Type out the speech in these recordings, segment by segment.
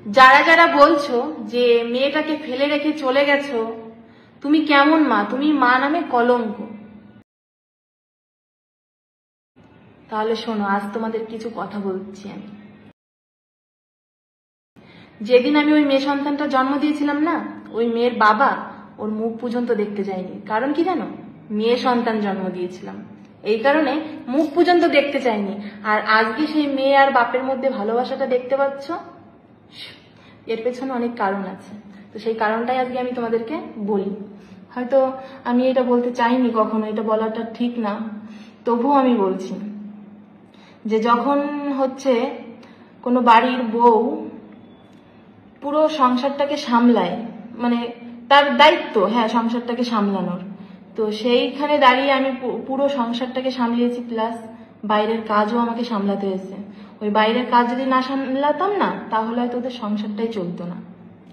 যারা যারা বলছো যে মেয়েটাকে ফেলে রেখে চলে গেছো, তুমি কেমন মা? তুমি মা নামে কলঙ্ক। তাহলে শোনো, আজ তোমাদের কিছু কথা বলছি আমি। যেদিন আমি ওই মেয়ে সন্তানটা জন্ম দিয়েছিলাম না, ওই মেয়ের বাবা ওর মুখ পর্যন্ত দেখতে যায়নি। কারণ কি জানো? মেয়ে সন্তান জন্ম দিয়েছিলাম, এই কারণে মুখ পর্যন্ত দেখতে চাইনি। আর আজকে সেই মেয়ে আর বাপের মধ্যে ভালোবাসাটা দেখতে পাচ্ছ, এর পেছনে অনেক কারণ আছে। তো সেই কারণটাই আজকে আমি তোমাদেরকে বলি। হয়তো আমি এটা বলতে চাইনি, কখনো এটা বলাটা ঠিক না, তবুও আমি বলছি যে যখন হচ্ছে কোনো বাড়ির বউ পুরো সংসারটাকে সামলায়, মানে তার দায়িত্ব, হ্যাঁ, সংসারটাকে সামলানোর, তো সেইখানে দাঁড়িয়ে আমি পুরো সংসারটাকে সামলিয়েছি, প্লাস বাইরের কাজও আমাকে সামলাতে হয়েছে। ওই বাইরের কাজ যদি না সামলাতাম না, তাহলে হয়তো ওদের সংসারটাই চলতো না।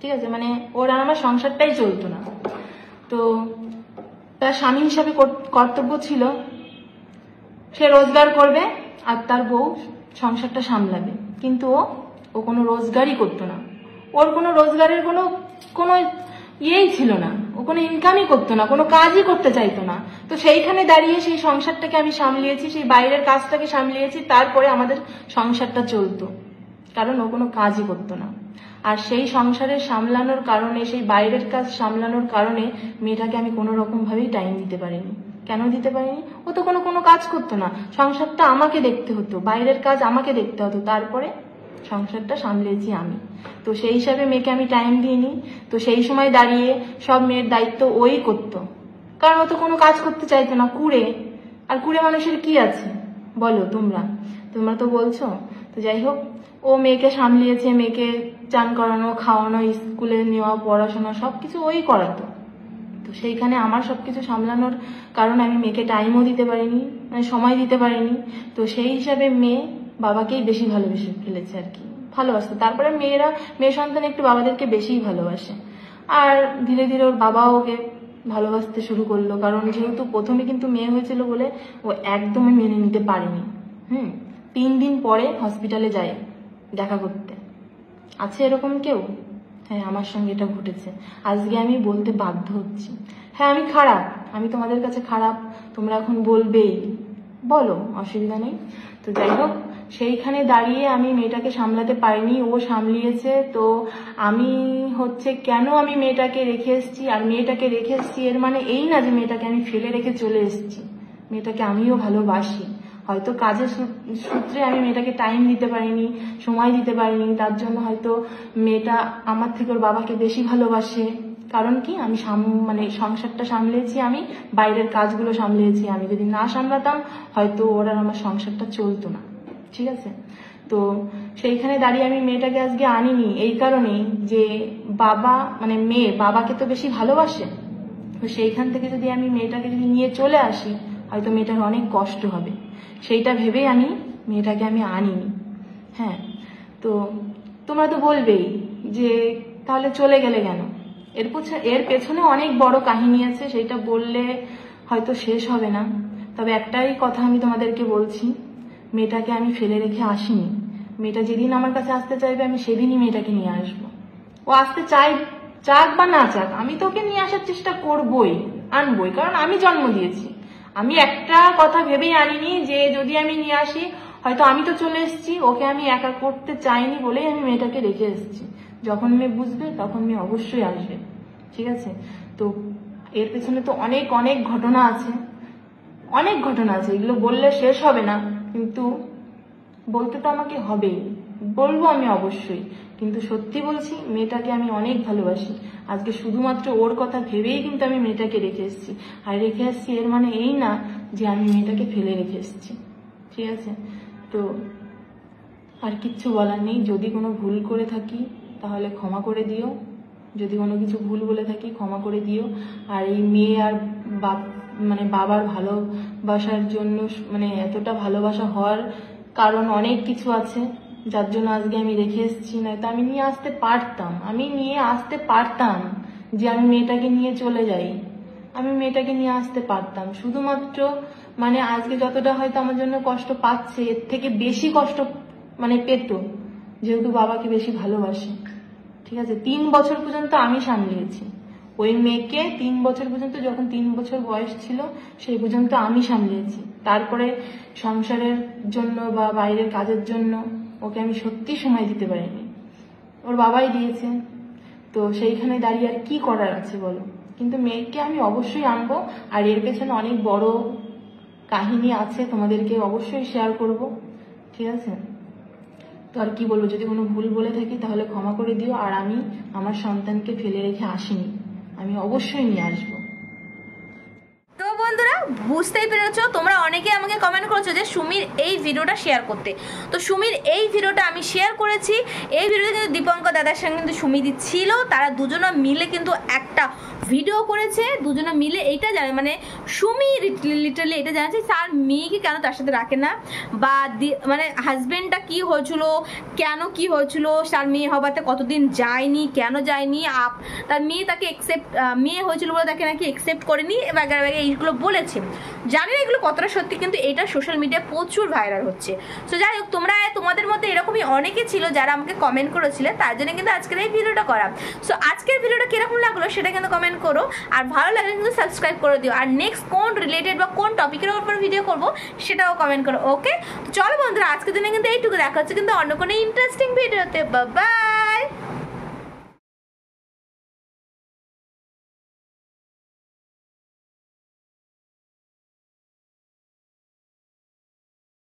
ঠিক আছে, মানে ওর আর আমার সংসারটাই চলতো না। তো তার স্বামী হিসাবে কর্তব্য ছিল সে রোজগার করবে আর তার বউ সংসারটা সামলাবে। কিন্তু ও কোনো রোজগারই করতো না, ওর কোনো রোজগারের কোনো ইয়েই ছিল না, ও কোনো ইনকামই করতো না, কোনো কাজই করতে চাইতো না। তো সেইখানে দাঁড়িয়ে সেই সংসারটাকে আমি সামলিয়েছি, সেই বাইরের কাজটাকে সামলিয়েছি, তারপরে আমাদের সংসারটা চলতো, কারণ ও কোনো কাজই করতো না। আর সেই সংসারের সামলানোর কারণে, সেই বাইরের কাজ সামলানোর কারণে মেয়েটাকে আমি কোনো রকম ভাবেই টাইম দিতে পারিনি। কেন দিতে পারিনি? ও তো কোনো কাজ করতো না, সংসারটা আমাকে দেখতে হতো, বাইরের কাজ আমাকে দেখতে হতো, তারপরে সংসারটা সামলেছি আমি। তো সেই হিসাবে মেয়েকে আমি টাইম দিইনি। তো সেই সময় দাঁড়িয়ে সব মেয়ের দায়িত্ব ওই করতো, কারণ ও তো কোনো কাজ করতে চাইতো না। কুড়ে, আর কুড়ে মানুষের কি আছে বলো? তোমরা তো বলছো। তো যাই হোক, ও মেয়েকে সামলিয়েছে, মেয়েকে চান করানো, খাওয়ানো, স্কুলে নেওয়া, পড়াশোনা সবকিছু ওই করাতো। তো সেইখানে আমার সবকিছু সামলানোর কারণে আমি মেয়েকে টাইমও দিতে পারিনি, মানে সময় দিতে পারিনি। তো সেই হিসাবে মেয়ে বাবাকেই বেশি ভালোবেসে ফেলেছে আর কি, ভালোবাসতো। তারপরে মেয়ে সন্তান একটু বাবাদেরকে বেশিই ভালোবাসে। আর ধীরে ধীরে ওর বাবাও ওকে ভালোবাসতে শুরু করলো, কারণ যেহেতু প্রথমে কিন্তু মেয়ে হয়েছিল বলে ও একদমই মেনে নিতে পারেনি। 3 দিন পরে হসপিটালে যায় দেখা করতে। আছে এরকম কেউ? হ্যাঁ, আমার সঙ্গে এটা ঘটেছে। আজকে আমি বলতে বাধ্য হচ্ছি, হ্যাঁ আমি খারাপ, আমি তোমাদের কাছে খারাপ, তোমরা এখন বলবেই, বলো, অসুবিধা নেই। তো যাই হোক, সেইখানে দাঁড়িয়ে আমি মেয়েটাকে সামলাতে পারিনি, ও সামলিয়েছে। তো আমি কেন আমি মেয়েটাকে রেখে এসেছি, আর মেয়েটাকে রেখে এসেছি এর মানে এই না যে মেয়েটাকে আমি ফেলে রেখে চলে এসেছি। মেয়েটাকে আমিও ভালোবাসি, হয়তো কাজের সূত্রে আমি মেয়েটাকে টাইম দিতে পারিনি, সময় দিতে পারিনি, তার জন্য হয়তো মেয়েটা আমার থেকে ওর বাবাকে বেশি ভালোবাসে। কারণ কি, আমি মানে সংসারটা সামলেছি, আমি বাইরের কাজগুলো সামলেছি। আমি যদি না সামলাতাম, হয়তো ওর আর আমার সংসারটা চলতো না। ঠিক আছে, তো সেইখানে দাঁড়িয়ে আমি মেয়েটাকে আজকে আনিনি এই কারণেই যে বাবা, মানে মেয়ে বাবাকে তো বেশি ভালোবাসে। তো সেইখান থেকে যদি আমি মেয়েটাকে যদি নিয়ে চলে আসি, হয়তো মেয়েটার অনেক কষ্ট হবে, সেইটা ভেবেই আমি মেয়েটাকে আনিনি। হ্যাঁ, তো তোমরা তো বলবেই যে তাহলে চলে গেলে কেন? এর পেছনে অনেক বড় কাহিনী আছে, সেটা বললে হয়তো শেষ হবে না। তবে একটাই কথা আমি তোমাদেরকে বলছি, মেয়েটাকে আমি ফেলে রেখে আসিনি। মেয়েটা যেদিন আমার কাছে আসতে চাইবে, আমি সেদিনই মেয়েটাকে নিয়ে আসবো। ও আসতে চাক বা না চাক, আমি তোকে নিয়ে আসার চেষ্টা আনবই, কারণ আমি জন্ম দিয়েছি। আমি একটা কথা ভেবেই আনিনি যে যদি আমি নিয়ে আসি, হয়তো আমি তো চলে এসেছি, ওকে আমি একা করতে চাইনি বলেই আমি মেয়েটাকে রেখে এসেছি। যখন মেয়ে বুঝবে, তখন মেয়ে অবশ্যই আসবে। ঠিক আছে, তো এর পেছনে তো অনেক অনেক ঘটনা আছে, এগুলো বললে শেষ হবে না। কিন্তু বলতে তো আমাকে হবেই, বলবো আমি অবশ্যই। কিন্তু সত্যি বলছি, মেয়েটাকে আমি অনেক ভালোবাসি। আজকে শুধুমাত্র ওর কথা ভেবেই কিন্তু আমি মেয়েটাকে রেখে এসেছি। আর রেখে এসেছি এর মানে এই না যে আমি মেয়েটাকে ফেলে রেখে এসেছি। ঠিক আছে, তো আর কিচ্ছু বলার নেই। যদি কোনো ভুল করে থাকি তাহলে ক্ষমা করে দিও, যদি কোনো কিছু ভুল বলে থাকি ক্ষমা করে দিও। আর এই মেয়ে আর বাবার ভালোবাসার জন্য, মানে এতটা ভালোবাসা হওয়ার কারণ অনেক কিছু আছে, যার জন্য আজকে আমি রেখে এসেছি। নয়তো আমি নিয়ে আসতে পারতাম, যে আমি মেয়েটাকে নিয়ে চলে যাই, আমি মেয়েটাকে নিয়ে আসতে পারতাম। শুধুমাত্র মানে আজকে যতটা হয়তো আমার জন্য কষ্ট পাচ্ছে, এর থেকে বেশি কষ্ট পেত, যেহেতু বাবাকে বেশি ভালোবাসে। ঠিক আছে, 3 বছর পর্যন্ত আমি সামলিয়েছি ওই মেয়েকে। 3 বছর পর্যন্ত, যখন 3 বছর বয়স ছিল সেই পর্যন্ত আমি সামলিয়েছি। তারপরে সংসারের জন্য বা বাইরের কাজের জন্য ওকে আমি সত্যি সময় দিতে পারিনি, ওর বাবাই দিয়েছে। তো সেইখানে দাঁড়িয়ে আর কি করার আছে বলো। কিন্তু মেয়েকে আমি অবশ্যই আনবো, আর এর পেছনে অনেক বড় কাহিনী আছে, তোমাদেরকে অবশ্যই শেয়ার করব, ঠিক আছে। তো আর কি বলবো, যদি কোনো ভুল বলে থাকি তাহলে ক্ষমা করে দিও। আর আমি আমার সন্তানকে ফেলে রেখে আসিনি, আমি অবশ্যই নিয়ে আসবো। তো বন্ধুরা, বুঝতেই পেরেছো, তোমরা অনেকে আমাকে কমেন্ট করেছো যে সুমির এই ভিডিওটা শেয়ার করতে। তো সুমির এই ভিডিওটা আমি শেয়ার করেছি। এই ভিডিওতে কিন্তু দীপঙ্কর দাদার সঙ্গে কিন্তু সুমিদি ছিল, তারা দুজনে মিলে কিন্তু একটা ভিডিও করেছে। দুজনে মিলে এইটা জানে, মানে সুমি লিটারালি এটা জানাচ্ছে তার মেয়েকে কেন তার সাথে রাখে না, বা মানে হাজবেন্ডটা কি হয়েছিল, কেন কি হয়েছিল, তার মেয়ে হবাতে কতদিন যায়নি, কেন যায়নি, তার মেয়ে তাকে মেয়ে হয়েছিল বলে তাকে নাকি একসেপ্ট করেনি, এইগুলো বলেছে। জানি না এগুলো কতটা সত্যি, কিন্তু এটা সোশ্যাল মিডিয়ায় প্রচুর ভাইরাল হচ্ছে। তো যাই হোক, তোমাদের মধ্যে এরকমই অনেকে ছিল যারা আমাকে কমেন্ট করেছিলে, তার জন্য কিন্তু আজকের এই ভিডিওটা করা। সো আজকের ভিডিওটা কিরকম লাগলো সেটা কিন্তু কমেন্ট করো, আর ভালো লাগলে কিন্তু সাবস্ক্রাইব করে দিও। আর নেক্সট কোন রিলেটেড বা কোন টপিকের উপর ভিডিও করবো সেটাও কমেন্ট করো। ওকে, চলো বন্ধুরা, আজকের দিনে কিন্তু এইটুকু, দেখা হচ্ছে কিন্তু অন্য কোনো ইন্টারেস্টিং ভিডিওতে। বাই।